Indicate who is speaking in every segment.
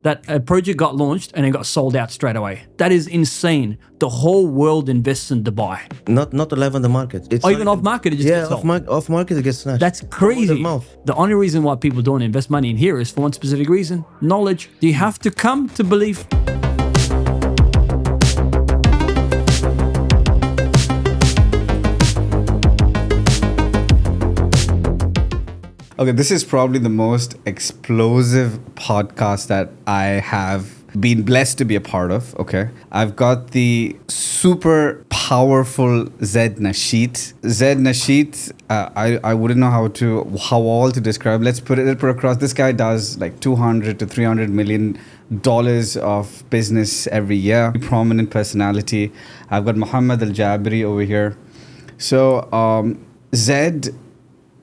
Speaker 1: that a project got launched and it got sold out straight away. That is insane. The whole world invests in Dubai.
Speaker 2: Not alive on the market. It's
Speaker 1: Or even off market, it just gets sold.
Speaker 2: off market it gets snatched.
Speaker 1: That's crazy.
Speaker 2: Word of mouth.
Speaker 1: The only reason why people don't invest money in here is for one specific reason: knowledge. Do you have to come to believe?
Speaker 3: Okay, this is probably the most explosive podcast that I have been blessed to be a part of. Okay, I've got the super powerful Zed Nasheet. Zed Nasheet, I wouldn't know how all to describe. Let's put it across. This guy does like 200 to 300 million dollars of business every year. Prominent personality. I've got Mohammed Al-Jabry over here. So Zed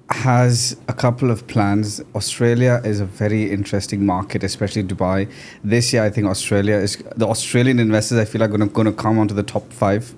Speaker 3: has a couple of plans. Australia is a very interesting market, especially Dubai. This year, I think the Australian investors, I feel, are going to come onto the top 5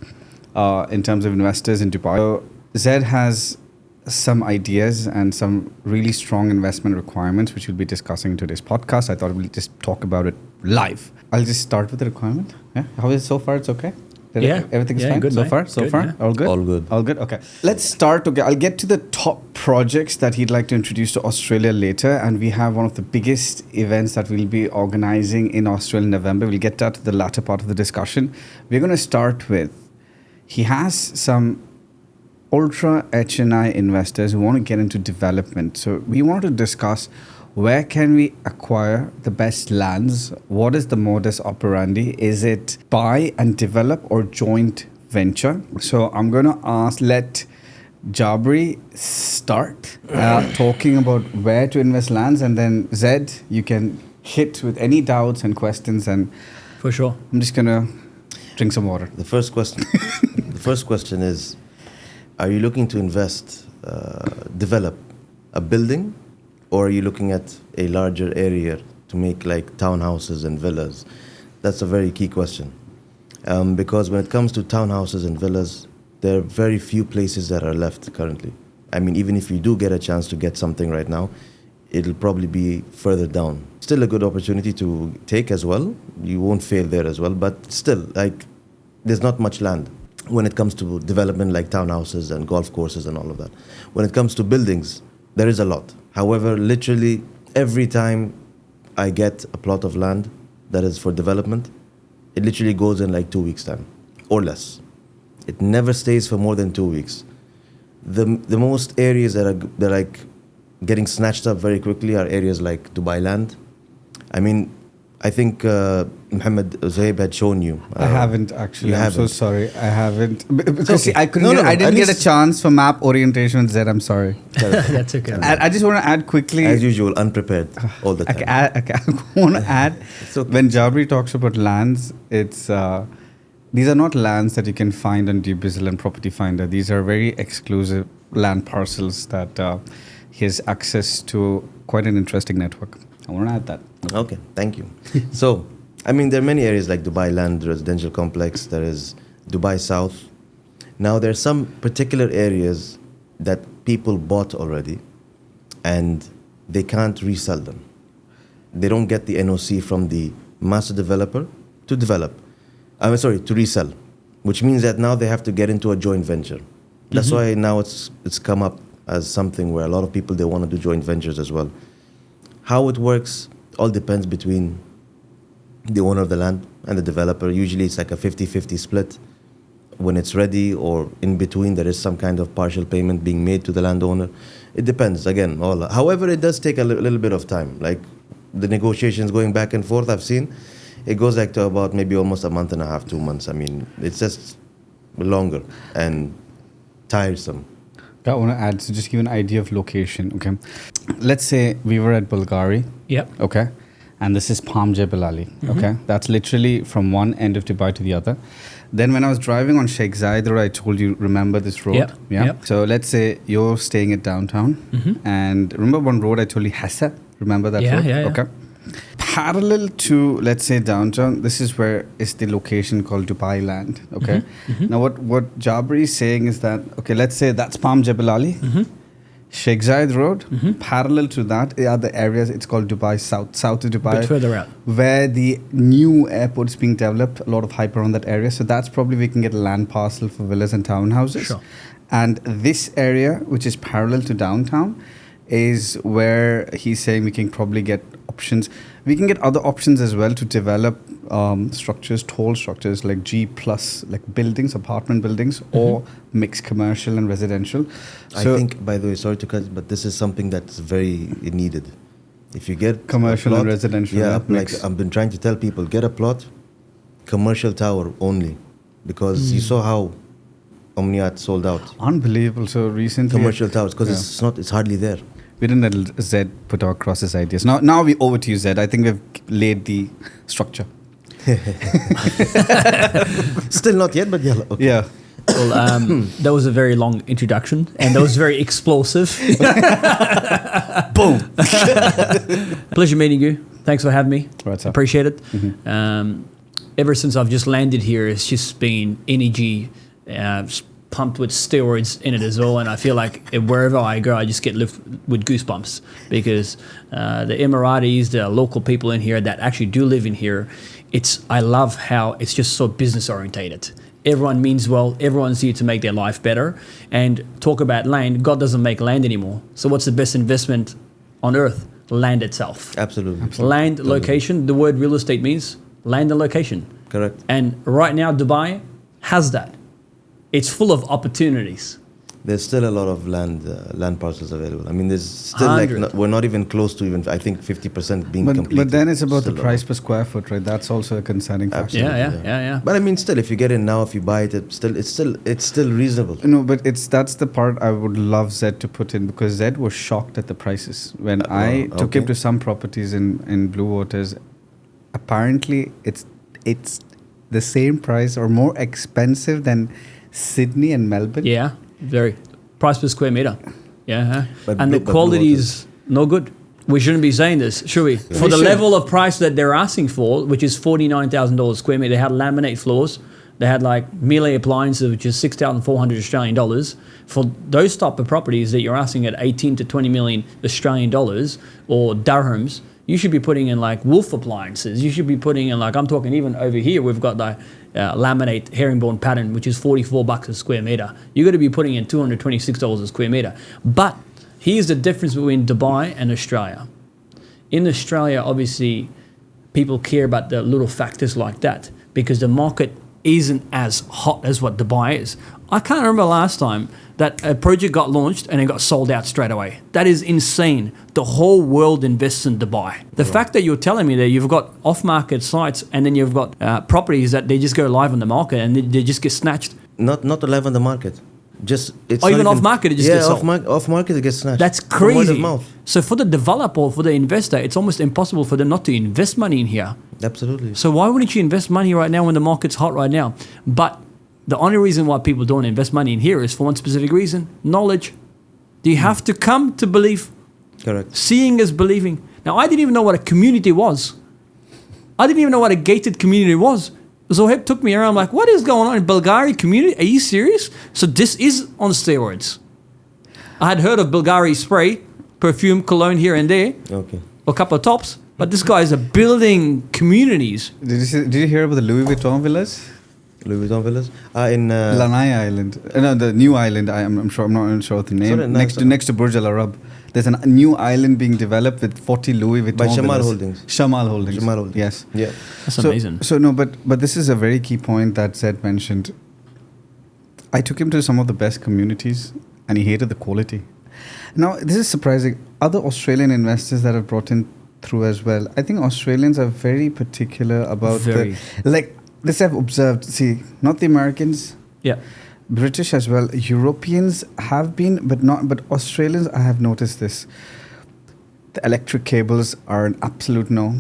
Speaker 3: in terms of investors in Dubai. So Zed has some ideas and some really strong investment requirements, which we'll be discussing in today's podcast. I thought we'll just talk about it live. I'll just start with the requirement. Yeah, how is it so far? It's okay? Everything's fine
Speaker 1: good,
Speaker 3: so
Speaker 1: mate.
Speaker 3: far?
Speaker 1: Yeah.
Speaker 3: All good? All good, okay. Let's start. Okay, I'll get to the top projects that he'd like to introduce to Australia later. And we have one of the biggest events that we'll be organizing in Australia in November. We'll get that to the latter part of the discussion. We're going to start with, he has some ultra HNI investors who want to get into development. So we want to discuss, where can we acquire the best lands? What is the modus operandi? Is it buy and develop or joint venture? So I'm going to let Jabry start talking about where to invest lands, and then Zed, you can hit with any doubts and questions. And
Speaker 1: For sure.
Speaker 3: I'm just going to drink some water.
Speaker 2: The first question is, are you looking to invest, develop a building? Or are you looking at a larger area to make like townhouses and villas? That's a very key question. Because when it comes to townhouses and villas, there are very few places that are left currently. I mean, even if you do get a chance to get something right now, it'll probably be further down. Still a good opportunity to take as well. You won't fail there as well, but still, like, there's not much land when it comes to development like townhouses and golf courses and all of that. When it comes to buildings, there is a lot. However, literally every time I get a plot of land that is for development, it literally goes in like 2 weeks' time or less. It never stays for more than 2 weeks. The most areas that are like getting snatched up very quickly are areas like Dubai land. I mean, I think Mohammed Zohaib had shown you.
Speaker 3: I haven't actually. I'm so sorry. I haven't. Because
Speaker 2: okay.
Speaker 3: I couldn't.
Speaker 2: No,
Speaker 3: I didn't get a
Speaker 2: least
Speaker 3: chance for map orientation with Zed. I'm sorry.
Speaker 1: That's okay.
Speaker 3: I just want to add quickly.
Speaker 2: As usual, unprepared all the time.
Speaker 3: I want to add.
Speaker 2: Okay.
Speaker 3: When Jabry talks about lands, it's these are not lands that you can find on Dubizzle and Property Finder. These are very exclusive land parcels that he has access to. Quite an interesting network. I want to add that.
Speaker 2: Okay, thank you. So, I mean, there are many areas like Dubai Land Residential Complex. There is Dubai South. Now, there are some particular areas that people bought already and they can't resell them. They don't get the NOC from the master developer to develop. To resell, which means that now they have to get into a joint venture. That's why now it's come up as something where a lot of people, they want to do joint ventures as well. How it works all depends between the owner of the land and the developer. Usually it's like a 50-50 split. When it's ready or in between, there is some kind of partial payment being made to the landowner. It depends, again. However, it does take a little bit of time. Like the negotiations going back and forth, I've seen, it goes like to about maybe almost a month and a half, 2 months. I mean, it's just longer and tiresome.
Speaker 3: I want to add, so just give an idea of location, okay? Let's say we were at Bulgari.
Speaker 1: Yep.
Speaker 3: Okay? And this is Palm Jebel Ali, okay? That's literally from one end of Dubai to the other. Then when I was driving on Sheikh Zayed Road, I told you, remember this road?
Speaker 1: Yep.
Speaker 3: Yeah?
Speaker 1: Yep.
Speaker 3: So let's say you're staying at downtown. And remember one road I told you, Hassa? Remember that road?
Speaker 1: Yeah.
Speaker 3: Okay. Parallel to, let's say, downtown, this is where is the location called Dubai Land, okay? Now what Jabry is saying is that, okay, let's say that's Palm Jebel Ali. Sheikh Zayed Road, parallel to that are the areas, it's called Dubai South, south of
Speaker 1: A
Speaker 3: Dubai.
Speaker 1: bit further out.
Speaker 3: Where the new airport is being developed, a lot of hype around that area. So that's probably we can get a land parcel for villas and townhouses.
Speaker 1: Sure.
Speaker 3: And this area, which is parallel to downtown, is where he's saying we can probably get options. We can get other options as well to develop structures, tall structures like G plus, like buildings, apartment buildings, or mixed commercial and residential.
Speaker 2: I think, by the way, sorry to cut, but this is something that's very needed. If you get
Speaker 3: Commercial
Speaker 2: a plot,
Speaker 3: and residential,
Speaker 2: yeah,
Speaker 3: like mix.
Speaker 2: I've been trying to tell people, get a plot, commercial tower only, because you saw how Omniat sold out.
Speaker 3: Unbelievable. So recently,
Speaker 2: Commercial towers, because it's hardly there.
Speaker 3: we didn't let Zed put across his ideas. Now we over to you, Zed. I think we've laid the structure.
Speaker 2: Still not yet, but yeah. Okay.
Speaker 3: Yeah.
Speaker 1: Well, that was a very long introduction, and that was very explosive.
Speaker 3: Boom.
Speaker 1: Pleasure meeting you. Thanks for having me.
Speaker 3: Right, sir.
Speaker 1: Appreciate it. Ever since I've just landed here, it's just been energy, pumped with steroids in it as well. And I feel like wherever I go, I just get lifted with goosebumps because the Emiratis, the local people in here that actually do live in here, I love how it's just so business orientated. Everyone means well. Everyone's here to make their life better. And talk about land. God doesn't make land anymore. So what's the best investment on earth? Land itself.
Speaker 2: Absolutely.
Speaker 1: Land, location. The word real estate means land and location.
Speaker 2: Correct.
Speaker 1: And right now, Dubai has that. It's full of opportunities.
Speaker 2: There's still a lot of land parcels available. I mean, there's still
Speaker 1: 100.
Speaker 2: we're not even close to even, I think, 50% being completed.
Speaker 3: But then it's about the
Speaker 2: Still a
Speaker 3: price
Speaker 2: lot.
Speaker 3: per square foot, right? That's also a concerning factor.
Speaker 2: Absolutely.
Speaker 1: Yeah.
Speaker 2: But I mean, still, if you get in now, if you buy it, it's still reasonable.
Speaker 3: No, but that's the part I would love Zed to put in because Zed was shocked at the prices. When I took him
Speaker 2: okay.
Speaker 3: to some properties in Blue Waters, apparently it's the same price or more expensive than Sydney and Melbourne.
Speaker 1: Yeah, very. Price per square meter. Yeah.
Speaker 2: But
Speaker 1: And the
Speaker 2: Blue
Speaker 1: quality
Speaker 2: Waters-
Speaker 1: is no good. We shouldn't be saying this, should we? For the
Speaker 3: should.
Speaker 1: level of price that they're asking for, which is $49,000 square meter, they had laminate floors. They had like Miele appliances, which is 6,400 Australian dollars. For those type of properties that you're asking at 18 to 20 million Australian dollars or dirhams, you should be putting in like Wolf appliances. You should be putting in like, I'm talking even over here, we've got the laminate herringbone pattern, which is $44 a square meter. You got to be putting in $226 a square meter. But here's the difference between Dubai and Australia. In Australia, obviously, people care about the little factors like that because the market isn't as hot as what Dubai is. I can't remember last time that a project got launched and it got sold out straight away. That is insane. The whole world invests in Dubai. The fact that you're telling me that you've got off-market sites and then you've got properties that they just go live on the market and they just get snatched.
Speaker 2: Not live on the market. Just it's
Speaker 1: Or
Speaker 2: not
Speaker 1: even off-market, it just gets sold.
Speaker 2: off market it gets snatched.
Speaker 1: That's
Speaker 2: From word of
Speaker 1: crazy.
Speaker 2: mouth.
Speaker 1: So for the developer or for the investor, it's almost impossible for them not to invest money in here.
Speaker 2: Absolutely.
Speaker 1: So why wouldn't you invest money right now when the market's hot right now? But the only reason why people don't invest money in here is for one specific reason: knowledge. You have to come to believe.
Speaker 2: Correct.
Speaker 1: Seeing is believing. Now, I didn't even know what a community was. I didn't even know what a gated community was. Zohaib took me around. I'm like, what is going on in Bulgari community? Are you serious? So this is on steroids. I had heard of Bulgari spray, perfume, cologne here and there,
Speaker 2: Okay.
Speaker 1: a couple of tops. But this guy is building communities.
Speaker 3: Did you hear about the Louis Vuitton villas?
Speaker 2: Louis Vuitton villas. In
Speaker 3: Lanai Island. No, the new island. I'm sure. I'm not sure of the name.
Speaker 2: Sorry, no,
Speaker 3: next to Burj Al Arab. There's a new island being developed with 40 Louis Vuitton
Speaker 2: By Shamal
Speaker 3: villas.
Speaker 2: Holdings.
Speaker 3: Shamal Holdings.
Speaker 2: Shamal Holdings.
Speaker 3: Yes.
Speaker 2: Yeah.
Speaker 1: That's amazing.
Speaker 3: So no, but this is a very key point that Zed mentioned. I took him to some of the best communities, and he hated the quality. Now this is surprising. Other Australian investors that have brought in through as well. I think Australians are very particular about this. I've observed. See, not the Americans.
Speaker 1: Yeah.
Speaker 3: British as well. Europeans have been, but Australians, I have noticed this. The electric cables are an absolute no.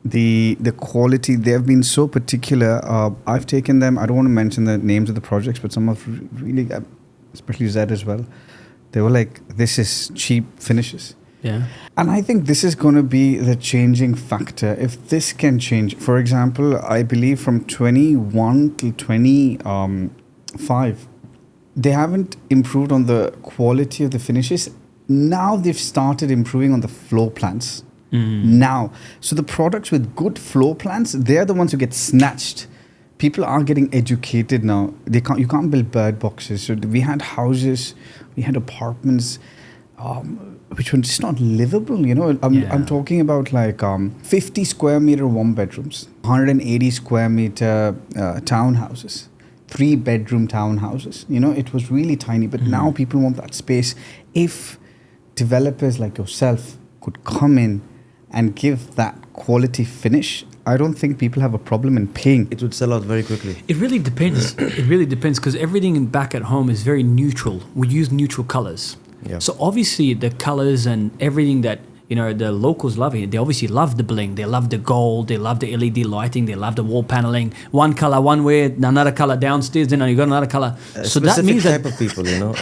Speaker 3: The quality, they have been so particular. I've taken them, I don't want to mention the names of the projects, but some of really, especially Zed as well, they were like, this is cheap finishes.
Speaker 1: Yeah.
Speaker 3: And I think this is going to be the changing factor. If this can change, for example, I believe from 21 till 25, they haven't improved on the quality of the finishes Now they've started improving on the floor plans. Now, so the products with good floor plans, they're the ones who get snatched. People are getting educated now. You can't build bird boxes. So we had houses, we had apartments, which were just not livable. I'm talking about like 50 square meter 1-bedrooms, 180 square meter townhouses, 3-bedroom townhouses. It was really tiny, but now people want that space. If developers like yourself could come in and give that quality finish, I don't think people have a problem in paying.
Speaker 2: It would sell out very quickly.
Speaker 1: It really depends. It really depends because everything back at home is very neutral. We use neutral colors.
Speaker 2: Yeah.
Speaker 1: So obviously the colors and everything that the locals love it. They obviously love the bling. They love the gold. They love the LED lighting. They love the wall paneling. One color one way, another color downstairs. Then you got another color.
Speaker 2: So that means type of people,
Speaker 3: No,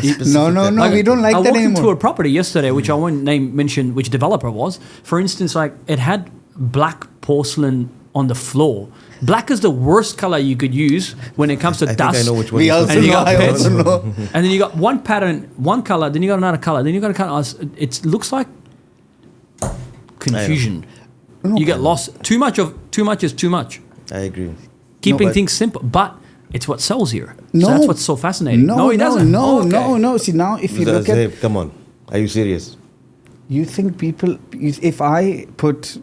Speaker 3: we don't like
Speaker 1: I
Speaker 3: that
Speaker 1: walked
Speaker 3: anymore.
Speaker 1: into a property yesterday, which I won't mention which developer was. For instance, like it had black porcelain on the floor. Black is the worst color you could use when it comes to
Speaker 2: I
Speaker 1: dust.
Speaker 2: think I know which one.
Speaker 3: We also
Speaker 1: And you
Speaker 3: know,
Speaker 1: got
Speaker 3: I
Speaker 1: pets.
Speaker 3: also know.
Speaker 1: And then you got one pattern, one color, then you got another color, then you got a color. It looks like confusion. You get lost. Too much is too much.
Speaker 2: I agree.
Speaker 1: Keeping
Speaker 2: but-
Speaker 1: things simple, but it's what sells here.
Speaker 3: No.
Speaker 1: So that's what's so fascinating.
Speaker 3: No,
Speaker 1: it doesn't.
Speaker 3: No,
Speaker 1: Oh, okay.
Speaker 3: no. See, now if you look at...
Speaker 2: Zohaib, come on. Are you serious?
Speaker 3: You think people... If I put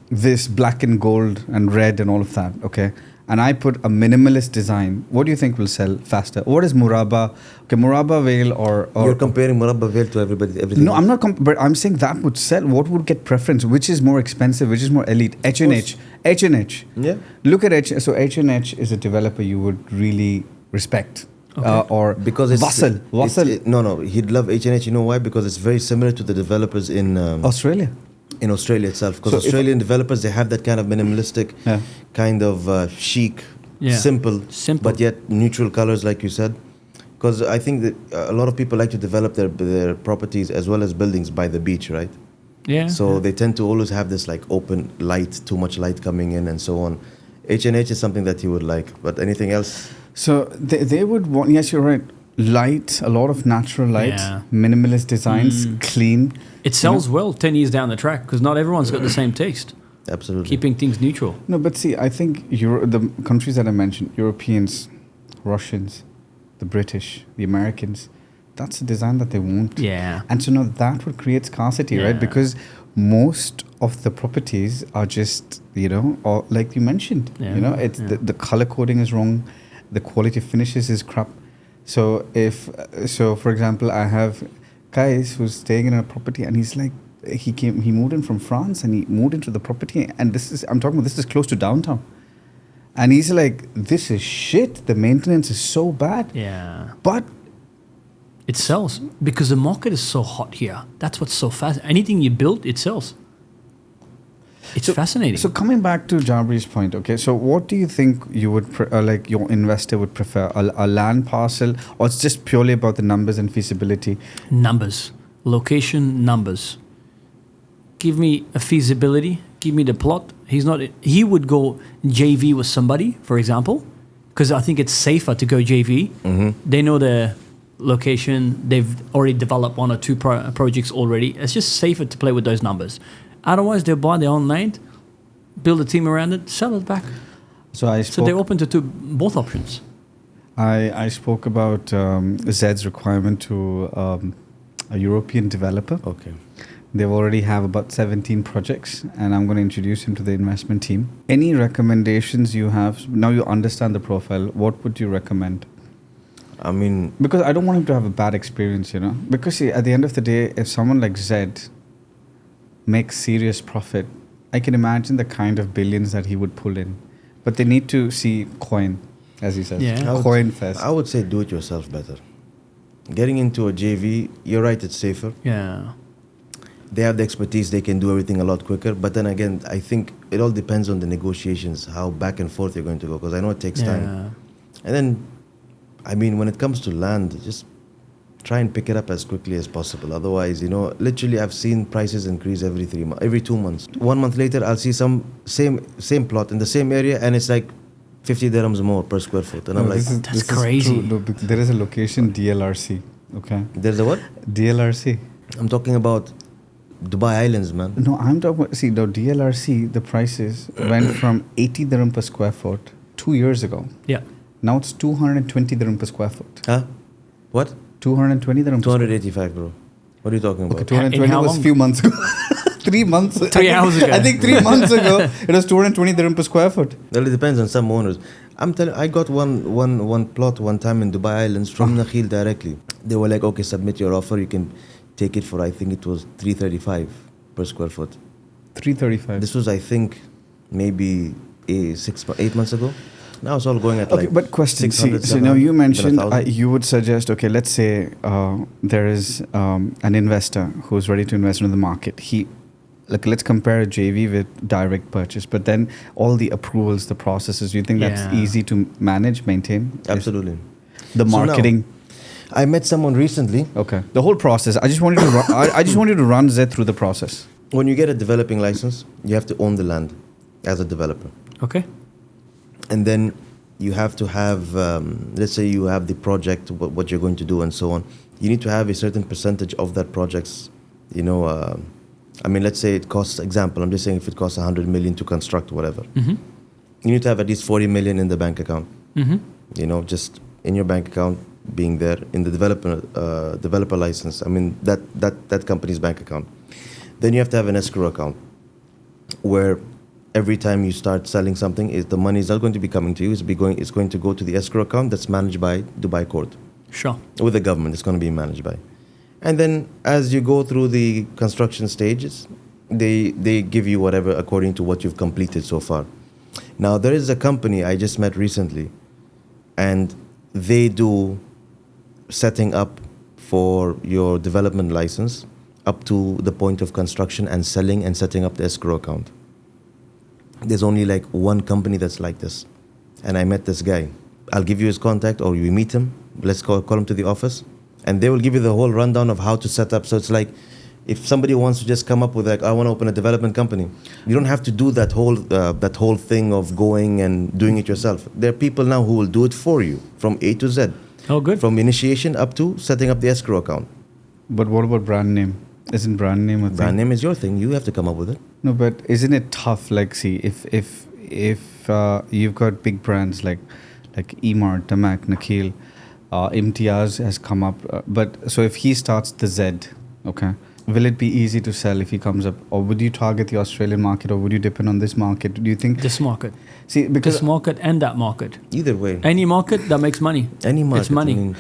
Speaker 3: this black and gold and red and all of that, okay, and I put a minimalist design, what do you think will sell faster? What is Murabba? Okay, Murabba Vale or
Speaker 2: You're comparing Murabba Vale to everything.
Speaker 3: No, I'm not. But I'm saying that would sell. What would get preference? Which is more expensive? Which is more elite? H&H. H&H.
Speaker 2: Yeah.
Speaker 3: Look at H. So H&H is a developer you would really respect. Or
Speaker 2: Because it's
Speaker 3: Wassel.
Speaker 2: No, he'd love H&H. You know why? Because it's very similar to the developers in
Speaker 3: Australia.
Speaker 2: In Australia itself. Because
Speaker 3: So
Speaker 2: Australian developers, they have that kind of minimalistic, kind of chic, simple, but yet neutral colors, like you said. Because I think that a lot of people like to develop their properties as well as buildings by the beach, right?
Speaker 1: Yeah.
Speaker 2: So they tend to always have this like open light, too much light coming in and so on. H&H is something that he would like, but anything else?
Speaker 3: So they would want, yes, you're right, light, a lot of natural light,
Speaker 1: Yeah.
Speaker 3: minimalist designs, clean.
Speaker 1: It sells well 10 years down the track because not everyone's got the same taste.
Speaker 2: Absolutely.
Speaker 1: Keeping things neutral.
Speaker 3: No, but see, I think the countries that I mentioned, Europeans, Russians, the British, the Americans, that's the design that they want.
Speaker 1: Yeah.
Speaker 3: And so now that would create scarcity, right?
Speaker 1: Yeah.
Speaker 3: Because most of the properties are just, or like you mentioned, it's the color coding is wrong, the quality of finishes is crap. So for example, I have guys who's staying in a property and he's like, he moved in from France and he moved into the property and this is close to downtown. And he's like, this is shit. The maintenance is so bad.
Speaker 1: Yeah.
Speaker 3: But
Speaker 1: it sells because the market is so hot here. That's what's so fast. Anything you build, it sells. It's fascinating.
Speaker 3: So coming back to Jabry's point, okay, so what do you think you would, like your investor would prefer, a land parcel, or it's just purely about the numbers and feasibility?
Speaker 1: Numbers, location, numbers. Give me a feasibility. Give me the plot. He would go JV with somebody, for example, because I think it's safer to go JV. They know the location. They've already developed 1 or 2 projects already. It's just safer to play with those numbers. Otherwise, they'll buy their own land, build a team around it, sell it back.
Speaker 3: So
Speaker 1: they're open to both options.
Speaker 3: I spoke about Zed's requirement to a European developer.
Speaker 2: Okay.
Speaker 3: They already have about 17 projects, and I'm going to introduce him to the investment team. Any recommendations you have? Now you understand the profile. What would you recommend?
Speaker 2: I mean...
Speaker 3: Because I don't want him to have a bad experience, Because see, at the end of the day, if someone like Zed makes serious profit, I can imagine the kind of billions that he would pull in. But they need to see coin, as he says.
Speaker 1: Yeah.
Speaker 3: Coin first.
Speaker 2: I would say do it yourself better. Getting into a JV, you're right, it's safer.
Speaker 1: Yeah.
Speaker 2: They have the expertise, they can do everything a lot quicker. But then again, I think it all depends on the negotiations, how back and forth you're going to go. Because I know it takes time. And then, I mean, when it comes to land, just try and pick it up as quickly as possible. Otherwise, literally I've seen prices increase every 2 months. 1 month later, I'll see some same plot in the same area and it's like 50 dirhams more per square foot. And I'm like,
Speaker 1: that's crazy.
Speaker 3: There is a location DLRC, okay?
Speaker 2: There's a what?
Speaker 3: DLRC.
Speaker 2: I'm talking about Dubai Islands, man.
Speaker 3: No, I'm talking about, see, the DLRC, the prices went from 80 dirham per square foot 2 years ago.
Speaker 1: Yeah.
Speaker 3: Now it's 220 dirham per square foot.
Speaker 2: Huh? What?
Speaker 3: 220 dirham per square foot.
Speaker 2: 285, bro. What are you talking about?
Speaker 3: Okay, 220
Speaker 1: how
Speaker 3: was a
Speaker 1: long?
Speaker 3: few months ago. 3 months.
Speaker 1: 3 hours ago.
Speaker 3: I think 3 months ago, it was 220 dirham per square foot.
Speaker 2: Well, it depends on some owners. I'm telling I got one plot one time in Dubai Islands from Nakheel directly. They were like, okay, submit your offer. You can take it for, I think it was 335 per square foot.
Speaker 3: 335.
Speaker 2: This was, I think, maybe 8 months ago. Now it's all going at
Speaker 3: Okay,
Speaker 2: like
Speaker 3: but question,
Speaker 2: 600,
Speaker 3: see, so now you
Speaker 2: 700,
Speaker 3: mentioned,
Speaker 2: 1,000.
Speaker 3: you would suggest, okay, let's say there is an investor who's ready to invest into the market. Let's compare a JV with direct purchase, but then all the approvals, the processes, do you think that's
Speaker 1: Yeah.
Speaker 3: easy to manage, maintain?
Speaker 2: Absolutely.
Speaker 3: The
Speaker 2: So now-
Speaker 3: marketing.
Speaker 2: I met someone recently.
Speaker 3: Okay. The whole process. I just wanted to I just wanted to run Zed through the process.
Speaker 2: When you get a developing license, you have to own the land as a developer.
Speaker 1: Okay.
Speaker 2: And then you have to have, let's say you have the project, what you're going to do and so on. You need to have a certain percentage of that project's, I mean, let's say it costs, example, I'm just saying if it costs 100 million to construct whatever.
Speaker 1: Mm-hmm.
Speaker 2: You need to have at least 40 million in the bank account.
Speaker 1: Mm-hmm.
Speaker 2: Just in your bank account, being there in the developer license. I mean, that company's bank account. Then you have to have an escrow account where every time you start selling something, the money is not going to be coming to you. It's going to go to the escrow account that's managed by Dubai Court.
Speaker 1: Sure.
Speaker 2: With the government, it's going to be managed by. And then as you go through the construction stages, they give you whatever according to what you've completed so far. Now, there is a company I just met recently, and they do setting up for your development license up to the point of construction and selling and setting up the escrow account. There's only like one company that's like this. And I met this guy. I'll give you his contact, or you meet him. Let's call him to the office. And they will give you the whole rundown of how to set up. So it's like, if somebody wants to just come up with like, I want to open a development company, you don't have to do that whole thing of going and doing it yourself. There are people now who will do it for you from A to Z.
Speaker 1: Oh, good.
Speaker 2: From initiation up to setting up the escrow account.
Speaker 3: But what about brand name? Isn't brand name a thing?
Speaker 2: Brand name is your thing. You have to come up with it.
Speaker 3: No, but isn't it tough? Like, see, if you've got big brands like Emart, Tamak, Nakheel, Imtiaz has come up. But so if he starts the Zed, okay, will it be easy to sell if he comes up, or would you target the Australian market, or would you depend on this market? Do you think
Speaker 1: This market.
Speaker 3: See, because
Speaker 1: This market and that market.
Speaker 2: Either way.
Speaker 1: Any market that makes money.
Speaker 2: Any market.
Speaker 1: It's money.
Speaker 2: I mean,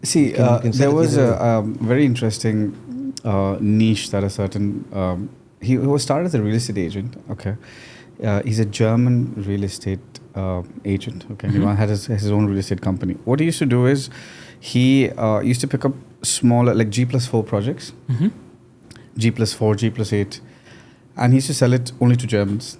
Speaker 3: see,
Speaker 2: you can sell
Speaker 3: there
Speaker 2: it
Speaker 3: was
Speaker 2: either
Speaker 3: a very interesting niche that a certain he was started as a real estate agent. Okay, he's a German real estate agent. Okay, he had his own real estate company. What he used to do is he used to pick up smaller, like G+4 projects,
Speaker 1: Mm-hmm.
Speaker 3: G+4, G+8, and he used to sell it only to Germans.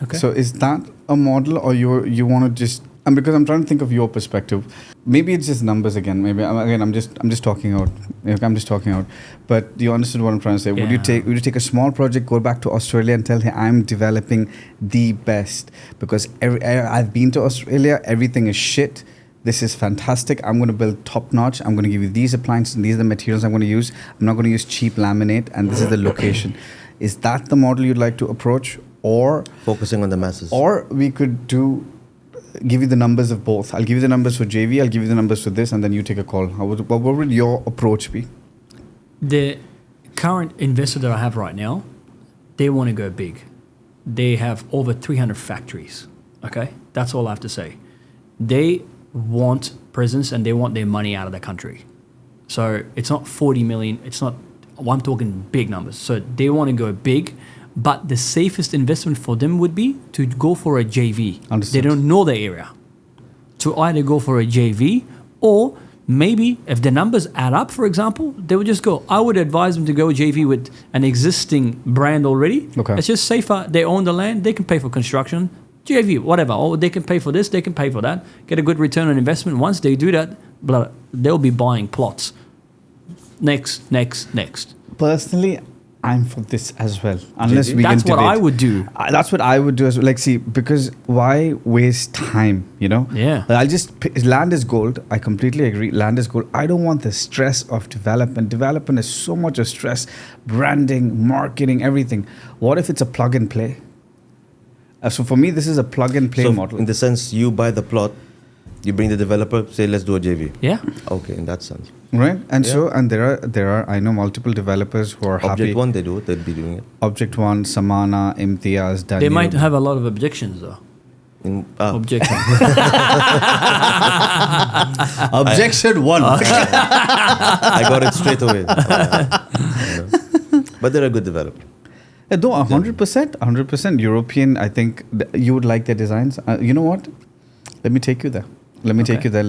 Speaker 1: Okay.
Speaker 3: So is that a model, or you want to just? And because I'm trying to think of your perspective, maybe it's just numbers again. Maybe I'm just talking out. I'm just talking out. But you understood what I'm trying to say. Would you take a small project, go back to Australia, and tell him I'm developing the best because I've been to Australia, everything is shit. This is fantastic. I'm going to build top notch. I'm going to give you these appliances and these are the materials I'm going to use. I'm not going to use cheap laminate, and this is the location. Is that the model you'd like to approach, or
Speaker 2: focusing on the masses.
Speaker 3: or we could give you the numbers of both? I'll give you the numbers for JV, I'll give you the numbers for this, and then you take a call. What would your approach be?
Speaker 1: The current investor that I have right now, they want to go big. They have over 300 factories. Okay? That's all I have to say. They want presence and they want their money out of the country. So it's not 40 million. It's not, I'm talking big numbers. So they want to go big. But the safest investment for them would be to go for a JV.
Speaker 3: Understood.
Speaker 1: They don't know the area. To either go for a JV, or maybe if the numbers add up, for example, they would just go. I would advise them to go JV with an existing brand already.
Speaker 3: Okay.
Speaker 1: It's just safer. They own the land. They can pay for construction. JV, whatever. Or they can pay for this. They can pay for that. Get a good return on investment. Once they do that, they'll be buying plots. Next.
Speaker 3: Personally, I'm for this as well. Unless we
Speaker 1: That's
Speaker 3: can
Speaker 1: what
Speaker 3: debate.
Speaker 1: I would do.
Speaker 3: That's what I would do as well. Like, see, because why waste time, you know?
Speaker 1: Yeah.
Speaker 3: I'll just, land is gold. I completely agree. Land is gold. I don't want the stress of development. Development is so much of stress. Branding, marketing, everything. What if it's a plug and play? So for me, this is a plug and play
Speaker 2: So
Speaker 3: model.
Speaker 2: in the sense, you buy the plot, you bring the developer, say let's do a JV.
Speaker 1: Yeah.
Speaker 2: Okay, in that sense.
Speaker 3: Right, and
Speaker 2: Yeah.
Speaker 3: so there are I know multiple developers who are happy.
Speaker 2: Object one, they do it. They'll be doing it.
Speaker 3: Object One, Samana, Imtiaz, Danube.
Speaker 1: They might have a lot of objections though. Objection.
Speaker 3: Objection one.
Speaker 2: I got it straight away. But they're a good developer.
Speaker 3: No, 100%, 100% European. I think you would like their designs. You know what? Let me take you there. Let me take you there.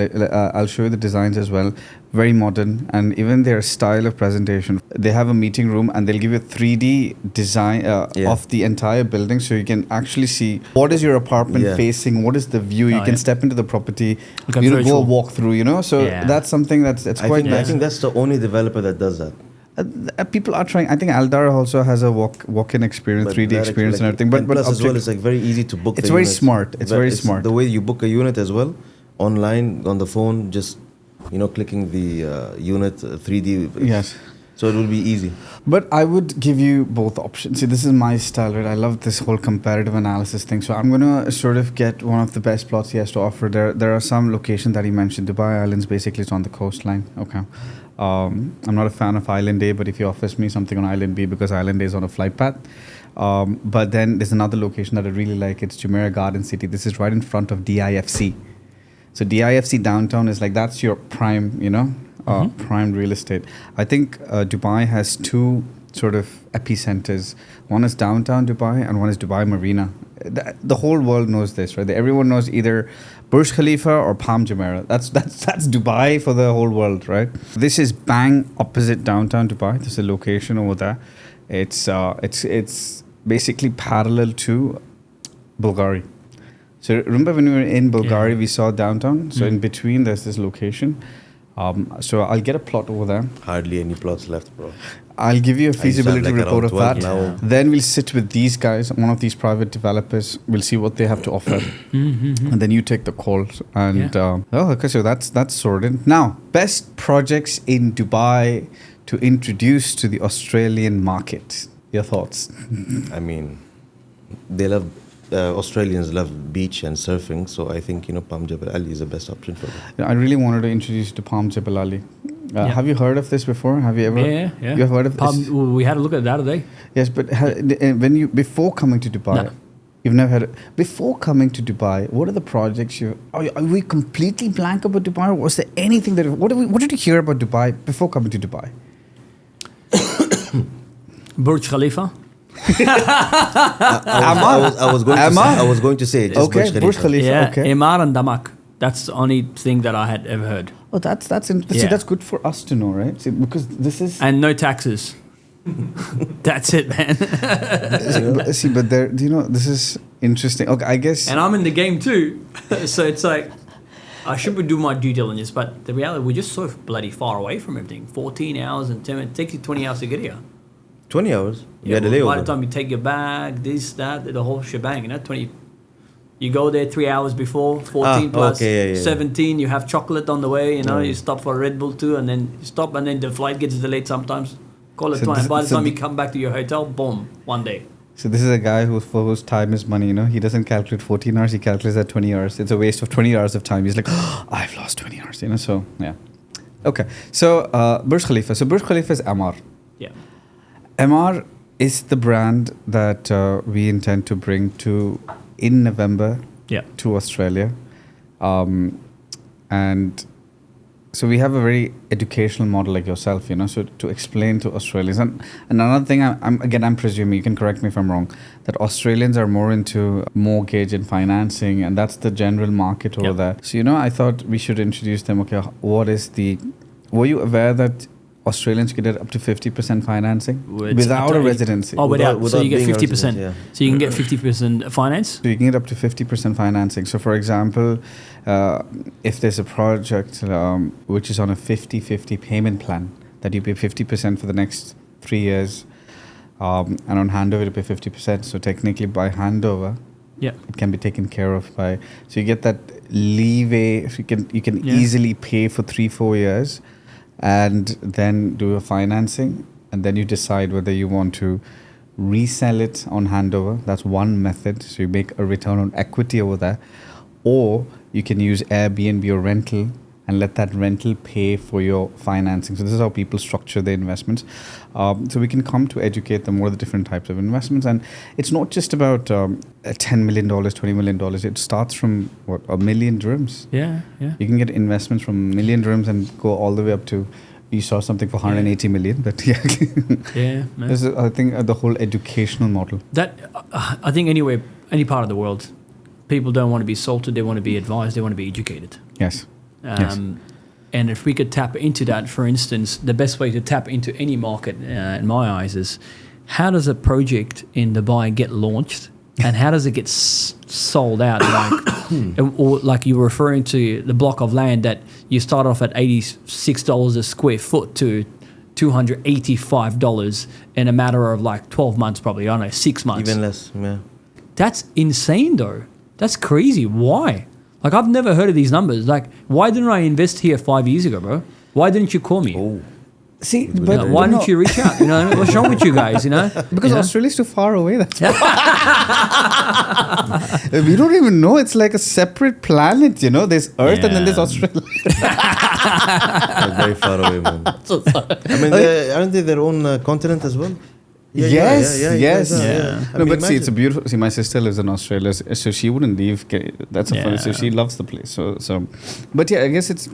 Speaker 3: I'll show you the designs as well. Very modern, and even their style of presentation. They have a meeting room, and they'll give you a 3D design of the entire building, so you can actually see what is your apartment facing, what is the view. You can step into the property, go walk through. You know, so that's something that's quite nice.
Speaker 2: I think that's the only developer that does that.
Speaker 3: People are trying. I think Aldar also has a walk-in experience, 3D experience, and everything. But
Speaker 2: plus as well, it's like very easy to book.
Speaker 3: It's very smart. It's very smart.
Speaker 2: The way you book a unit as well, online on the phone, just clicking the unit 3D.
Speaker 3: Yes.
Speaker 2: So it will be easy.
Speaker 3: But I would give you both options. See, this is my style, right? I love this whole comparative analysis thing. So I'm gonna sort of get one of the best plots he has to offer. There are some locations that he mentioned. Dubai Islands, basically, it's on the coastline. Okay. I'm not a fan of Island A, but if he offers me something on Island B, because Island A is on a flight path. But then there's another location that I really like. It's Jumeirah Garden City. This is right in front of DIFC. So DIFC downtown is like, that's your prime, prime real estate. I think Dubai has two sort of epicenters. One is downtown Dubai and one is Dubai Marina. The whole world knows this, right? Everyone knows either Burj Khalifa or Palm Jumeirah. That's Dubai for the whole world, right? This is bang opposite downtown Dubai. There's a location over there. It's basically parallel to Bulgaria. So remember when we were in Bulgaria, we saw downtown. So in between, there's this location. So I'll get a plot over there.
Speaker 2: Hardly any plots left, bro.
Speaker 3: I'll give you a feasibility report of that.
Speaker 2: Now.
Speaker 3: Then we'll sit with these guys, one of these private developers. We'll see what they have to offer, and then you take the calls. And okay, so that's sorted. Now, best projects in Dubai to introduce to the Australian market. Your thoughts?
Speaker 2: I mean, they love. Australians love beach and surfing, so I think Palm Jebel Ali is the best option for them.
Speaker 3: I really wanted to introduce you to Palm Jebel Ali. Have you heard of this before? Have you ever?
Speaker 1: Yeah.
Speaker 3: You have heard of this?
Speaker 1: We had a look at that today.
Speaker 3: Yes, but before coming to Dubai, you've never heard. Before coming to Dubai, what are the projects you? Are we completely blank about Dubai? Or was there anything that? What did you hear about Dubai before coming to Dubai?
Speaker 1: Burj Khalifa.
Speaker 2: I was going to say just
Speaker 3: Burj Khalifa.
Speaker 1: Yeah,
Speaker 3: Okay.
Speaker 1: Emar and Damak. That's the only thing that I had ever heard.
Speaker 3: Oh, that's interesting. See, that's good for us to know, right? See, because this is
Speaker 1: And no taxes. That's it, man.
Speaker 3: see, but there, this is interesting. Okay, I guess.
Speaker 1: And I'm in the game too, so it's like I should be doing my due diligence, but the reality we're just so bloody far away from everything. 14 hours and 10 minutes. It takes you 20 hours to get here.
Speaker 2: 20 hours. You had a
Speaker 1: By
Speaker 2: layover.
Speaker 1: the time you take your bag, this, that, the whole shebang, 20. You go there 3 hours before, 14 plus 17. You have chocolate on the way, you stop for a Red Bull too, and then you stop, and then the flight gets delayed sometimes. Call it 20. By the time you come back to your hotel, boom, one day.
Speaker 3: So this is a guy whose time is money, He doesn't calculate 14 hours, he calculates at 20 hours. It's a waste of 20 hours of time. He's like, I've lost 20 hours, So, yeah. Okay. So, Burj Khalifa. So, Burj Khalifa is Amar.
Speaker 1: Yeah.
Speaker 3: Amar is the brand that we intend to bring in November to Australia. And so we have a very educational model like yourself, so to explain to Australians. And another thing, I'm presuming, you can correct me if I'm wrong, that Australians are more into mortgage and financing, and that's the general market over there. So, I thought we should introduce them. Okay, were you aware that Australians can get up to 50% financing without a residency?
Speaker 1: Oh, without so you get 50%.
Speaker 2: Resident,
Speaker 1: So you can get 50% finance?
Speaker 3: So you can get up to 50% financing. So for example, if there's a project which is on a 50-50 payment plan, that you pay 50% for the next 3 years, and on handover you pay 50%. So technically by handover,
Speaker 1: Yeah.
Speaker 3: it can be taken care of by. So you get that leeway. If you can
Speaker 1: Yeah.
Speaker 3: easily pay for 3-4 years, and then do a financing, and then you decide whether you want to resell it on handover. That's one method. So you make a return on equity over there, or you can use Airbnb or rental and let that rental pay for your financing. So this is how people structure their investments. So we can come to educate them what are the different types of investments. And it's not just about $10 million, $20 million. It starts from, what, 1 million dirhams.
Speaker 1: Yeah. Yeah.
Speaker 3: You can get investments from 1 million dirhams and go all the way up to, you saw something for 180 million. But yeah,
Speaker 1: Yeah. Man.
Speaker 3: this is, I think, the whole educational model.
Speaker 1: That I think anywhere, any part of the world, people don't want to be salted. They want to be advised. They want to be educated.
Speaker 3: Yes. Yes.
Speaker 1: And if we could tap into that, for instance, the best way to tap into any market, in my eyes, is how does a project in Dubai get launched, and how does it get sold out? Or like you were referring to the block of land that you start off at $86 a square foot to $285 in a matter of like 12 months, probably. I don't know, 6 months.
Speaker 2: Even less, yeah.
Speaker 1: That's insane, though. That's crazy. Why? Like, I've never heard of these numbers. Like, why didn't I invest here 5 years ago, bro? Why didn't you call me?
Speaker 2: Oh,
Speaker 3: See,
Speaker 1: You know,
Speaker 3: but
Speaker 1: why didn't you reach out? You know, what's wrong with you guys? You know,
Speaker 3: Because
Speaker 1: You know?
Speaker 3: Australia's too far away. That's why. We don't even know. It's like a separate planet. You know, there's Earth and then there's
Speaker 1: Yeah.
Speaker 3: Australia.
Speaker 2: that's very far away, man. I mean, aren't they their own continent as well?
Speaker 3: Yes,
Speaker 2: you
Speaker 3: yes.
Speaker 2: guys are,
Speaker 1: Yeah.
Speaker 2: I
Speaker 3: No,
Speaker 2: mean,
Speaker 3: but see, it's a
Speaker 2: imagine.
Speaker 3: beautiful. See, my sister lives in Australia, so she wouldn't leave. That's a funny. So
Speaker 1: Yeah.
Speaker 3: she loves the place. So, but yeah, I guess it's.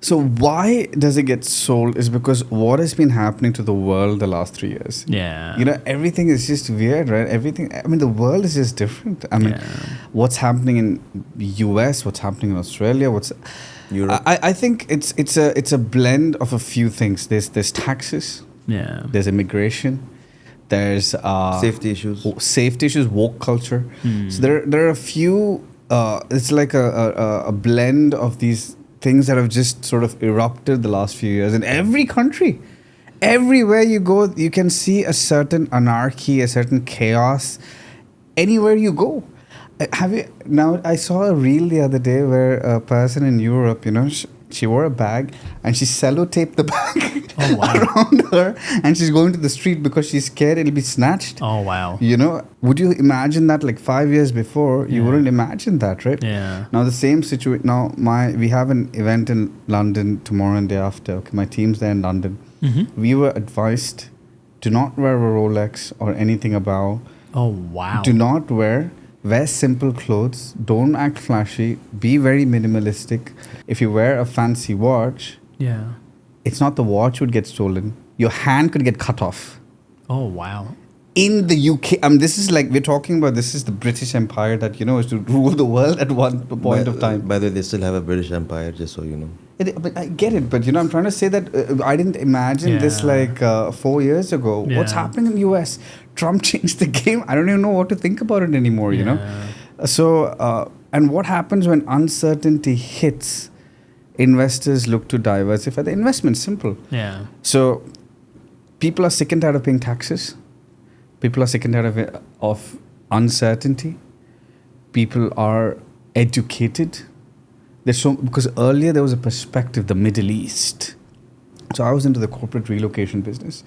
Speaker 3: So why does it get sold? Is because what has been happening to the world the last 3 years.
Speaker 1: Yeah.
Speaker 3: You know, everything is just weird, right? Everything. I mean, the world is just different. I mean,
Speaker 1: Yeah.
Speaker 3: what's happening in US? What's happening in Australia?
Speaker 2: Europe.
Speaker 3: I think it's a blend of a few things. There's taxes.
Speaker 1: Yeah.
Speaker 3: There's immigration. There's
Speaker 2: Safety issues.
Speaker 3: safety issues, woke culture.
Speaker 1: Hmm.
Speaker 3: So there are a few. It's like a blend of these things that have just sort of erupted the last few years in every country. Everywhere you go, you can see a certain anarchy, a certain chaos. Anywhere you go. Have you now? I saw a reel the other day where a person in Europe, you know, she wore a bag and she sellotaped the bag
Speaker 1: Oh, wow.
Speaker 3: around her, and she's going to the street because she's scared it'll be snatched.
Speaker 1: Oh, wow.
Speaker 3: You know, would you imagine that like 5 years before? You
Speaker 1: Yeah.
Speaker 3: wouldn't imagine that, right?
Speaker 1: Yeah.
Speaker 3: Now the same situation. Now we have an event in London tomorrow and day after. Okay, my team's there in London.
Speaker 1: Mm-hmm.
Speaker 3: We were advised, do not wear a Rolex or anything above.
Speaker 1: Oh, wow.
Speaker 3: Do not wear simple clothes. Don't act flashy. Be very minimalistic. If you wear a fancy watch,
Speaker 1: Yeah.
Speaker 3: it's not the watch would get stolen. Your hand could get cut off.
Speaker 1: Oh, wow.
Speaker 3: In the UK, this is like we're talking about. This is the British Empire that is to rule the world at one point of time.
Speaker 2: By the way, they still have a British Empire, just so you know.
Speaker 3: But I get it. But I'm trying to say that I didn't imagine this
Speaker 1: Yeah.
Speaker 3: like 4 years ago. What's
Speaker 1: Yeah.
Speaker 3: happening in the US? Trump changed the game. I don't even know what to think about it anymore. You know. So and what happens when uncertainty hits? Investors look to diversify the investment. Simple.
Speaker 1: Yeah.
Speaker 3: So people are sick and tired of paying taxes. People are sick and tired of uncertainty. People are educated. Because earlier there was a perspective, the Middle East. So I was into the corporate relocation business.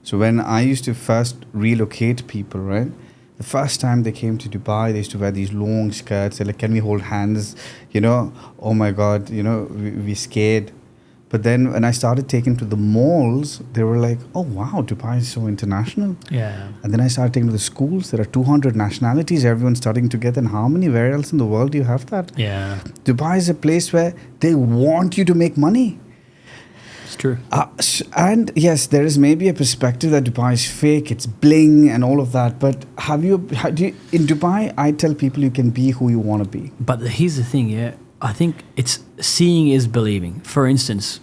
Speaker 3: So when I used to first relocate people, right? The first time they came to Dubai, they used to wear these long skirts. They're like, can we hold hands? Oh my God, we're scared. But then when I started taking to the malls, they were like, oh wow, Dubai is so international.
Speaker 1: Yeah.
Speaker 3: And then I started taking to the schools. There are 200 nationalities, everyone's studying together in harmony. Where else in the world do you have that?
Speaker 1: Yeah.
Speaker 3: Dubai is a place where they want you to make money.
Speaker 1: It's true.
Speaker 3: And yes, there is maybe a perspective that Dubai is fake, it's bling and all of that. But in Dubai, I tell people you can be who you want to be.
Speaker 1: But here's the thing, yeah. I think it's seeing is believing. For instance,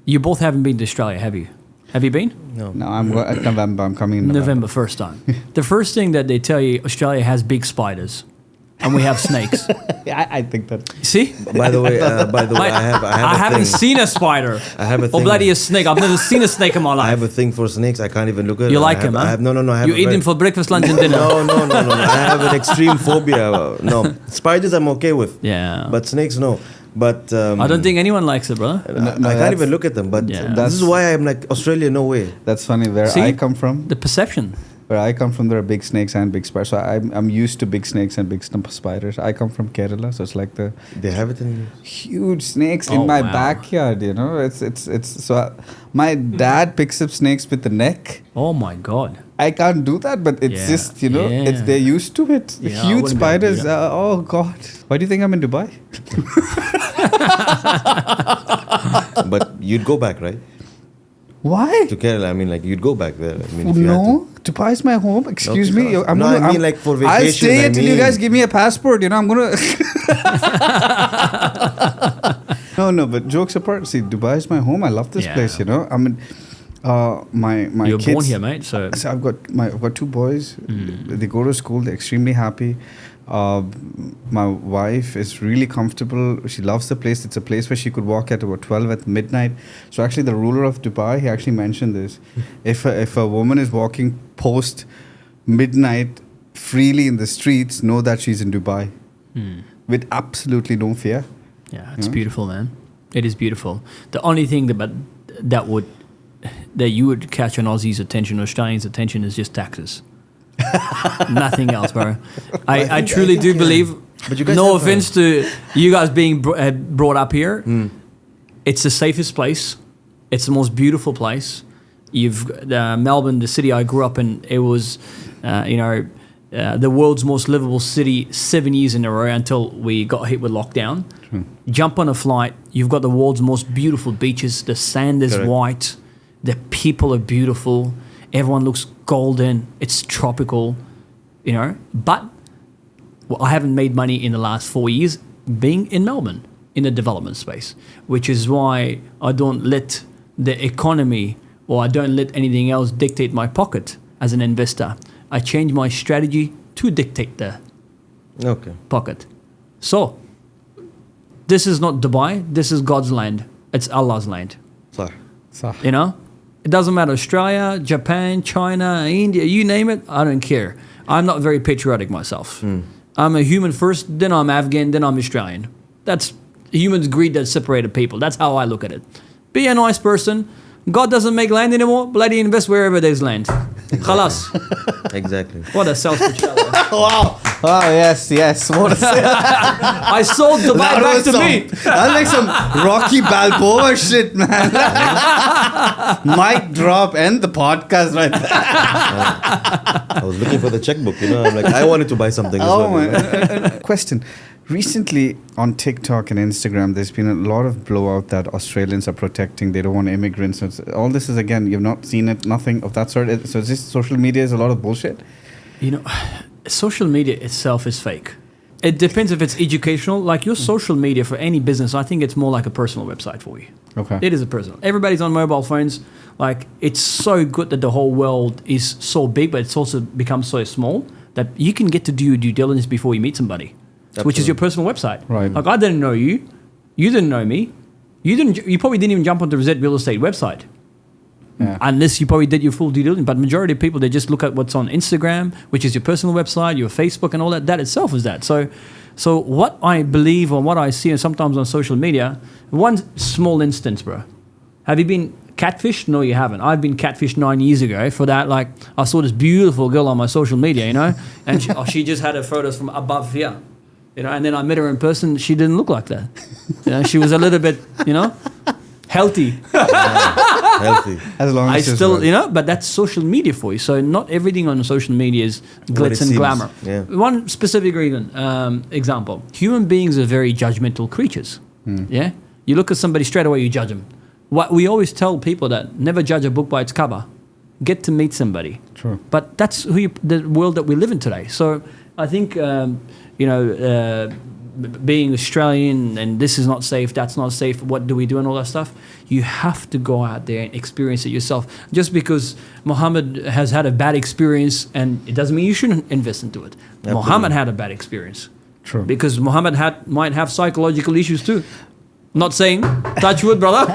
Speaker 1: you both haven't been to Australia, have you? Have you been?
Speaker 2: No.
Speaker 3: No, I'm going at November. I'm coming in November.
Speaker 1: November, first time. The first thing that they tell you, Australia has big spiders. and we have snakes.
Speaker 3: I think that.
Speaker 1: See?
Speaker 2: By the way,
Speaker 1: Mate,
Speaker 2: I
Speaker 1: haven't
Speaker 2: thing.
Speaker 1: seen a spider.
Speaker 2: I have a
Speaker 1: Or
Speaker 2: thing.
Speaker 1: bloody a snake. I've never seen a snake in my
Speaker 2: I
Speaker 1: life.
Speaker 2: have a thing for snakes. I can't even look at it.
Speaker 1: You
Speaker 2: I
Speaker 1: like
Speaker 2: have,
Speaker 1: him, huh?
Speaker 2: I have, no. I have
Speaker 1: You
Speaker 2: a
Speaker 1: eat
Speaker 2: very-
Speaker 1: them for breakfast, lunch, and dinner.
Speaker 2: No. I have an extreme phobia. No, spiders I'm okay with.
Speaker 1: Yeah.
Speaker 2: But snakes, no. But
Speaker 1: I don't think anyone likes it, brother.
Speaker 2: I can't even look at them. But
Speaker 1: Yeah.
Speaker 2: this is why I'm like Australia. No way.
Speaker 3: That's funny. Where
Speaker 1: See?
Speaker 3: I come from,
Speaker 1: The perception.
Speaker 3: there are big snakes and big spiders. So I'm used to big snakes and big spiders. I come from Kerala, so it's like the
Speaker 2: They have it in.
Speaker 3: huge snakes
Speaker 1: Oh,
Speaker 3: in my
Speaker 1: wow.
Speaker 3: backyard. You know, it's so. My dad picks up snakes with the neck.
Speaker 1: Oh my God.
Speaker 3: I can't do that, but it's
Speaker 1: Yeah,
Speaker 3: just it's
Speaker 1: yeah.
Speaker 3: they're used to it.
Speaker 1: Yeah, I
Speaker 3: Huge
Speaker 1: wouldn't be able to do
Speaker 3: spiders.
Speaker 1: that.
Speaker 3: Oh God! Why do you think I'm in Dubai?
Speaker 2: But you'd go back, right?
Speaker 3: Why?
Speaker 2: To Kerala. I mean, like you'd go back there. I mean, if you had to.
Speaker 3: No, Dubai is my home. Excuse
Speaker 2: Okay,
Speaker 3: me.
Speaker 2: no.
Speaker 3: I'm
Speaker 2: No,
Speaker 3: gonna,
Speaker 2: I mean
Speaker 3: I'm-
Speaker 2: like for
Speaker 3: I'll
Speaker 2: vacation,
Speaker 3: stay
Speaker 2: I
Speaker 3: until you
Speaker 2: mean.
Speaker 3: guys give me a passport. You know, I'm gonna. No. But jokes apart, see, Dubai is my home. I love this
Speaker 1: Yeah.
Speaker 3: place. You know, I mean, my
Speaker 1: You're
Speaker 3: kids.
Speaker 1: born here, mate. So
Speaker 3: So I've got two boys.
Speaker 1: Mm.
Speaker 3: They go to school. They're extremely happy. My wife is really comfortable. She loves the place. It's a place where she could walk at about 12 at midnight. So actually, the ruler of Dubai, he actually mentioned this. If a woman is walking post midnight freely in the streets, know that she's in Dubai with absolutely no fear.
Speaker 1: yeah, it's
Speaker 3: Yeah.
Speaker 1: beautiful, man. It is beautiful. The only thing that you would catch an Aussie's attention or Australians' attention is just taxes. Nothing else, bro. I truly do believe.
Speaker 2: But you guys
Speaker 1: No
Speaker 2: have
Speaker 1: offense to you guys being brought up here. It's the safest place. It's the most beautiful place. You've Melbourne, the city I grew up in. It was, the world's most livable city 7 years in a row until we got hit with lockdown. Jump on a flight. You've got the world's most beautiful beaches. The sand is
Speaker 2: Correct.
Speaker 1: white. The people are beautiful. Everyone looks golden. It's tropical, But I haven't made money in the last 4 years being in Melbourne in the development space, which is why I don't let the economy or I don't let anything else dictate my pocket as an investor. I change my strategy to dictate the
Speaker 2: Okay.
Speaker 1: pocket. So, this is not Dubai. This is God's land. It's Allah's land.
Speaker 2: Sorry.
Speaker 1: It doesn't matter. Australia, Japan, China, India, you name it. I don't care. I'm not very patriotic myself. I'm a human first, then I'm Afghan, then I'm Australian. That's humans' greed that separated people. That's how I look at it. Be a nice person. God doesn't make land anymore. Bloody invest wherever there's land. Khalas.
Speaker 2: Exactly.
Speaker 1: What a selfish fellow.
Speaker 3: Wow! Oh yes. What a
Speaker 1: I sold Dubai
Speaker 3: That
Speaker 1: back
Speaker 3: was
Speaker 1: to
Speaker 3: some-
Speaker 1: me.
Speaker 3: That's like some Rocky Balboa shit, man. Mic drop, end the podcast right there.
Speaker 2: I was looking for the checkbook. I'm like, I wanted to buy something. As
Speaker 3: Oh
Speaker 2: well,
Speaker 3: my! Question: recently on TikTok and Instagram, there's been a lot of blowout that Australians are protecting. They don't want immigrants. So all this is again, you've not seen it, nothing of that sort. So it's just social media is a lot of bullshit.
Speaker 1: Social media itself is fake. It depends if it's educational. Like your social media for any business, I think it's more like a personal website for you.
Speaker 3: Okay.
Speaker 1: It is a personal. Everybody's on mobile phones. Like it's so good that the whole world is so big, but it's also become so small that you can get to do your due diligence before you meet somebody, which is your personal website.
Speaker 3: Right.
Speaker 1: Like I didn't know you. You didn't know me. You probably didn't even jump onto the Zed Real Estate website.
Speaker 3: Yeah.
Speaker 1: Unless you probably did your full due diligence. But majority of people, they just look at what's on Instagram, which is your personal website, your Facebook and all that. That itself is that. So what I believe or what I see and sometimes on social media, one small instance, bro. Have you been catfished? No, you haven't. I've been catfished 9 years ago for that. Like I saw this beautiful girl on my social media, and she just had her photos from above here. And then I met her in person. She didn't look like that. She was a little bit, healthy.
Speaker 2: Healthy.
Speaker 3: As long as
Speaker 1: I
Speaker 3: it's
Speaker 1: still,
Speaker 3: right.
Speaker 1: but that's social media for you. So not everything on social media is glitz
Speaker 2: it
Speaker 1: and
Speaker 2: seems,
Speaker 1: glamour.
Speaker 2: yeah.
Speaker 1: One specific reason, example, human beings are very judgmental creatures. Yeah? You look at somebody straight away, you judge them. What we always tell people that never judge a book by its cover. Get to meet somebody.
Speaker 3: True.
Speaker 1: But that's the world that we live in today. So I think, being Australian and this is not safe, that's not safe, what do we do and all that stuff, you have to go out there and experience it yourself. Just because Mohammed has had a bad experience, and it doesn't mean you shouldn't invest into it. Mohammed had a bad experience.
Speaker 3: True.
Speaker 1: Because Mohammed might have psychological issues too. Not saying, touch wood, brother.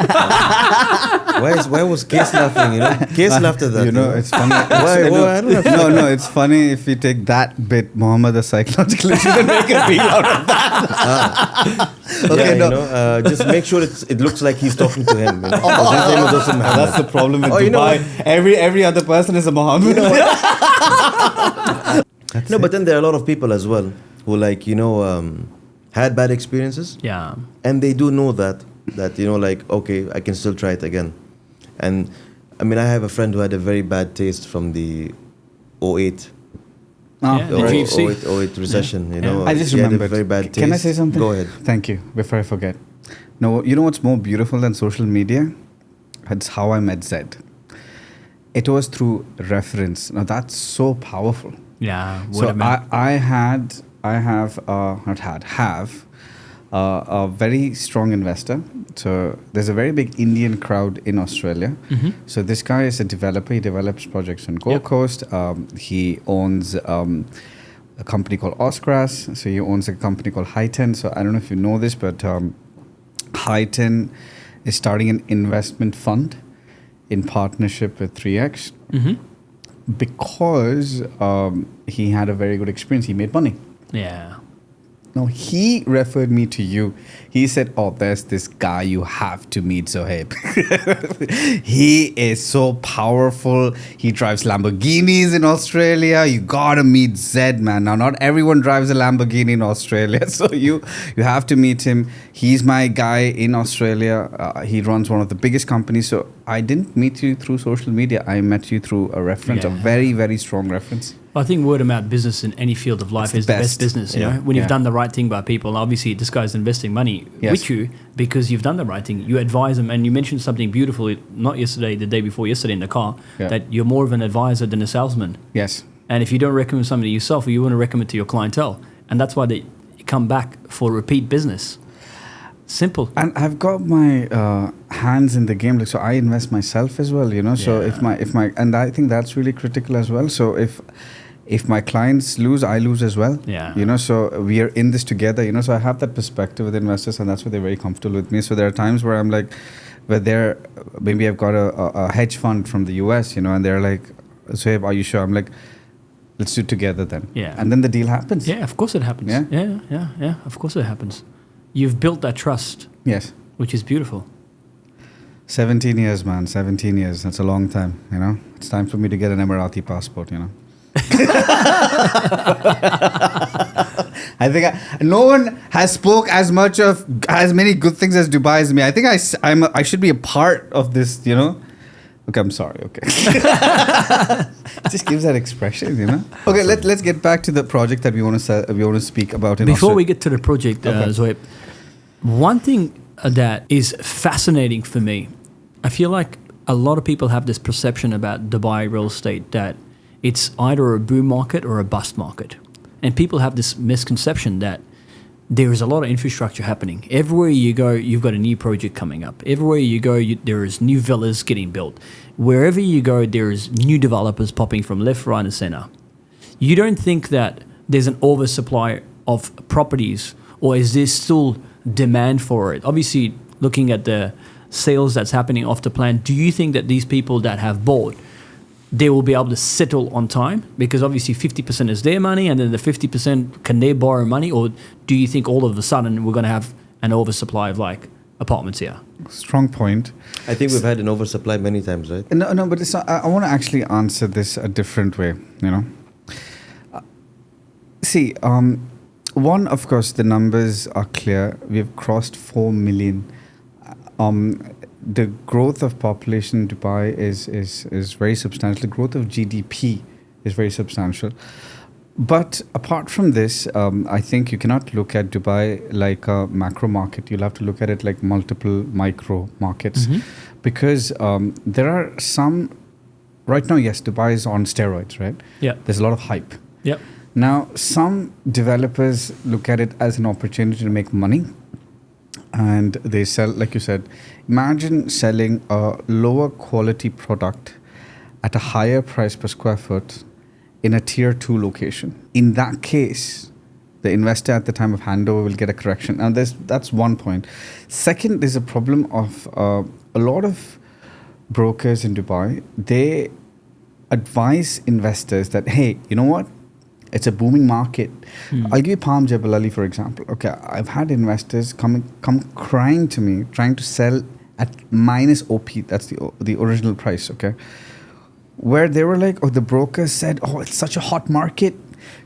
Speaker 2: Why was Case laughing? Case laughed at that.
Speaker 3: It's funny.
Speaker 2: Why? I don't know.
Speaker 3: No, it's funny if you take that bit, Mohammed, the psychological issue, and make a reel out of that.
Speaker 2: Okay, just make sure it looks like he's talking to him. His name is also Mohammed.
Speaker 3: That's the problem with
Speaker 2: Dubai.
Speaker 3: Every other person is a Mohammed.
Speaker 2: But then there are a lot of people as well who had bad experiences.
Speaker 1: Yeah.
Speaker 2: And they do know that okay, I can still try it again. And I mean, I have a friend who had a very bad taste from the 08.
Speaker 1: The GFC.
Speaker 2: 08 recession,
Speaker 3: I just
Speaker 2: he had a
Speaker 3: remembered.
Speaker 2: very bad taste.
Speaker 3: Can I say something?
Speaker 2: Go ahead.
Speaker 3: Thank you. Before I forget. No, you know what's more beautiful than social media? It's how I met Zed. It was through reference. Now that's so powerful.
Speaker 1: Yeah.
Speaker 3: So I have a very strong investor. So there's a very big Indian crowd in Australia.
Speaker 1: Mm-hmm.
Speaker 3: So this guy is a developer. He develops projects on Gold Coast. He owns a company called Oscras. So he owns a company called Highten. So I don't know if you know this, but Highten is starting an investment fund in partnership with 3X.
Speaker 1: Mm-hmm.
Speaker 3: Because he had a very good experience. He made money.
Speaker 1: Yeah.
Speaker 3: No, he referred me to you. He said, there's this guy you have to meet, Zohaib. He is so powerful. He drives Lamborghinis in Australia. You gotta meet Zed, man. Now, not everyone drives a Lamborghini in Australia, so you have to meet him. He's my guy in Australia. He runs one of the biggest companies. So I didn't meet you through social media. I met you through a reference, a very, very strong reference.
Speaker 1: I think word of mouth business in any field of life is the best business. You know, when you've done the right thing by people. Obviously, this guy's investing money with you because you've done the right thing. You advise them, and you mentioned something beautiful. Not yesterday, the day before yesterday in the car, that you're more of an advisor than a salesman.
Speaker 3: Yes.
Speaker 1: And if you don't recommend something to yourself, you want to recommend it to your clientele, and that's why they come back for repeat business. Simple. And
Speaker 3: I've got my hands in the game, so I invest myself as well. So if my and I think that's really critical as well. So if my clients lose, I lose as well.
Speaker 1: Yeah.
Speaker 3: So we are in this together. So I have that perspective with investors, and that's why they're very comfortable with me. So there are times where I'm like, maybe I've got a hedge fund from the US, and they're like, Zohaib, are you sure? I'm like, let's do it together then.
Speaker 1: Yeah.
Speaker 3: And then the deal happens.
Speaker 1: Yeah, of course it happens. Yeah. Of course it happens. You've built that trust.
Speaker 3: Yes.
Speaker 1: Which is beautiful.
Speaker 3: 17 years, man. 17 years. That's a long time, It's time for me to get an Emirati passport, I think no one has spoke as many good things as Dubai as me. I think I should be a part of this, Okay, I'm sorry. Okay, it just gives that expression, Okay, let's get back to the project that we want to speak about.
Speaker 1: Before we get to the project, Zohaib, one thing that is fascinating for me, I feel like a lot of people have this perception about Dubai real estate that it's either a boom market or a bust market. And people have this misconception that there is a lot of infrastructure happening. Everywhere you go, you've got a new project coming up. Everywhere you go, there is new villas getting built. Wherever you go, there is new developers popping from left, right, and center. You don't think that there's an oversupply of properties, or is there still demand for it? Obviously, looking at the sales that's happening off the plan, do you think that these people that have bought, they will be able to settle on time? Because obviously 50% is their money, and then the 50%, can they borrow money? Or do you think all of a sudden we're going to have an oversupply of apartments here?
Speaker 3: Strong point.
Speaker 2: I think we've had an oversupply many times, right?
Speaker 3: No, but it's not, I want to actually answer this a different way, See, one, of course, the numbers are clear. We've crossed 4 million. The growth of population in Dubai is very substantial. The growth of GDP is very substantial. But apart from this, I think you cannot look at Dubai like a macro market. You'll have to look at it like multiple micro markets. Mm-hmm. Because there are some... Right now, yes, Dubai is on steroids, right?
Speaker 1: Yeah.
Speaker 3: There's a lot of hype.
Speaker 1: Yeah.
Speaker 3: Now, some developers look at it as an opportunity to make money. And they sell, like you said, imagine selling a lower quality product at a higher price per square foot in a tier 2 location. In that case, The investor at the time of handover will get a correction. And that's one point. Second, there's a problem of a lot of brokers in Dubai. They advise investors that, hey, you know what? It's a booming market. I'll give you Palm Jebel Ali, for example. Okay, I've had investors come crying to me, trying to sell at minus OP. That's the original price, okay? Where they were like, the broker said, it's such a hot market.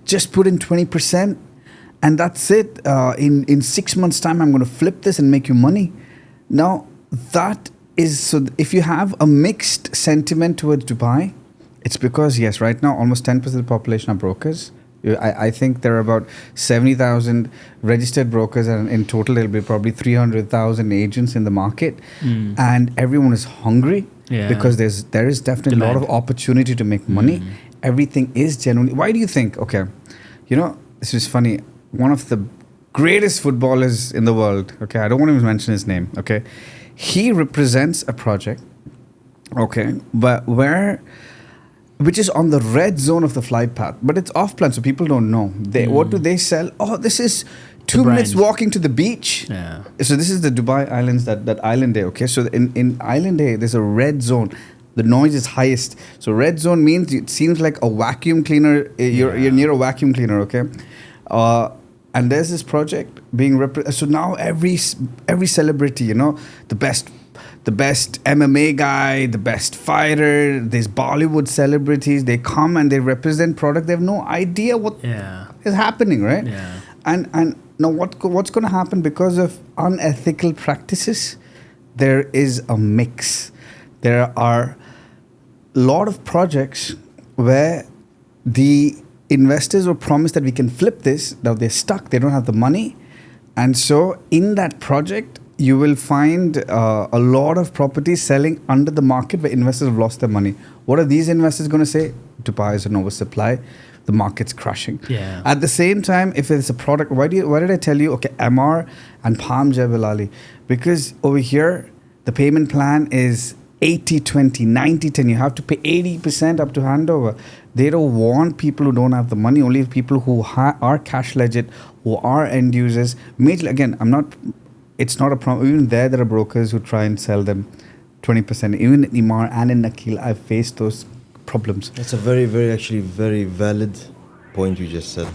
Speaker 3: Just put in 20%. And that's it. In 6 months' time, I'm going to flip this and make you money. Now, that is... So if you have a mixed sentiment towards Dubai, it's because, yes, right now, almost 10% of the population are brokers. I think there are about 70,000 registered brokers, and in total, there'll be probably 300,000 agents in the market. And everyone is hungry because there is definitely a lot of opportunity to make money. Everything is genuinely... Why do you think? Okay, this is funny. One of the greatest footballers in the world, okay, I don't want to mention his name, okay, he represents a project, okay, but which is on the red zone of the flight path, but it's off plan, so people don't know. What do they sell? This is 2 minutes walking to the beach.
Speaker 1: Yeah.
Speaker 3: So this is the Dubai Islands, that island day, okay? So in Island Day, there's a red zone. The noise is highest. So red zone means it seems like a vacuum cleaner. You're near a vacuum cleaner, okay? And there's this project being so now every celebrity, the best MMA guy, the best fighter, these Bollywood celebrities, they come and they represent product. They have no idea what is happening, right?
Speaker 1: Yeah.
Speaker 3: And now what's going to happen because of unethical practices? There is a mix. There are a lot of projects where the investors were promised that we can flip this. Now they're stuck. They don't have the money. And so in that project, you will find a lot of properties selling under the market where investors have lost their money. What are these investors going to say? Dubai is an oversupply. The market's crashing.
Speaker 1: Yeah.
Speaker 3: At the same time, if it's a product, why did I tell you, okay, MR and Palm Jebel Ali? Because over here, the payment plan is 80-20, 90-10. You have to pay 80% up to handover. They don't want people who don't have the money, only people who are cash legit, who are end users. Majorly, again, it's not a problem. Even there are brokers who try and sell them 20%. Even in Imar and in Nakil, I've faced those problems.
Speaker 2: That's a very, very, actually very valid point you just said.